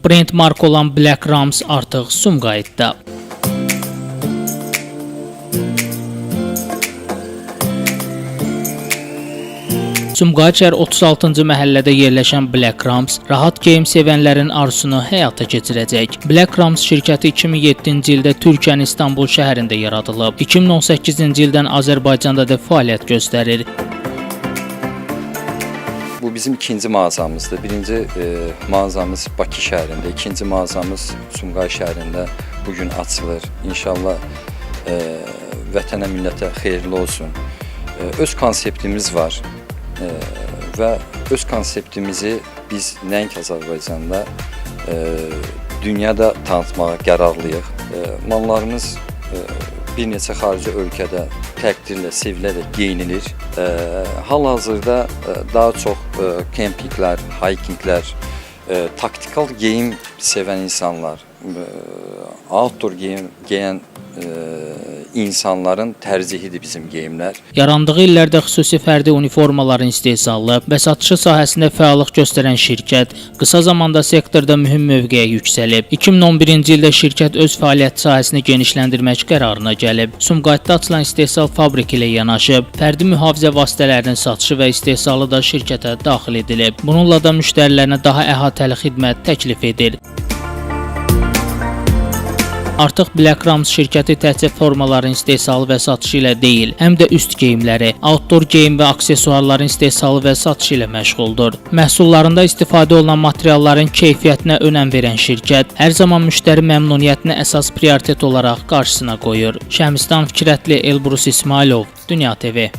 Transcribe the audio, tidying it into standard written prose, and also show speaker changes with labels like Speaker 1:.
Speaker 1: Brend marka olan Black Rams artıq Sumqayıtda. Sumqayıt şəhər 36-cı məhəllədə yerləşən Black Rams rahat geyim sevənlərin arzusunu həyata keçirəcək. Black Rams şirkəti 2007-ci ildə Türkiyənin İstanbul şəhərində yaradılıb. 2018-ci ildən Azərbaycanda da fəaliyyət göstərir.
Speaker 2: Bu bizim ikinci mağazamızdır. Birinci mağazamız Bakı şəhərində, ikinci mağazamız Sumqayıt şəhərində bugün açılır. İnşallah vətənə, millətə xeyirli olsun. Öz konseptimiz var. Və öz konseptimizi biz nəinki Azərbaycanda, dünyada tanıtmağa qərarlıyıq. Mallarımız bir neçə xarici ölkədə təqdirlə, sevilərək geyinilir. Hal-hazırda daha çox kempinglər, hikinglər, taktikal geyim sevən insanlar, outdoor geyim geyən insanların tərcihidir bizim geyimlər.
Speaker 1: Yarandığı illərdə xüsusi fərdi uniformaların istehsalı və satışı sahəsində fəallıq göstərən şirkət qısa zamanda sektorda mühüm mövqeyə yüksəlib. 2011-ci ildə şirkət öz fəaliyyət sahəsini genişləndirmək qərarına gəlib. Sumqayıtda açılan istehsal fabriki ilə yanaşı, fərdi mühafizə vasitələrinin satışı və istehsalı da şirkətə daxil edilib. Bununla da müştərilərinə daha əhatəli xidmət təklif edir. Artıq Black Rams şirkəti təkcə formaların istehsalı və satışı ilə deyil, həm də üst geyimləri, outdoor geyim və aksesuarların istehsalı və satışı ilə məşğuldur. Məhsullarında istifadə olunan materialların keyfiyyətinə önəm verən şirkət hər zaman müştəri məmnuniyyətini əsas prioritet olaraq qarşısına qoyur. Şəmistan Fikrətli, Elbrus İsmailov, Dünya TV.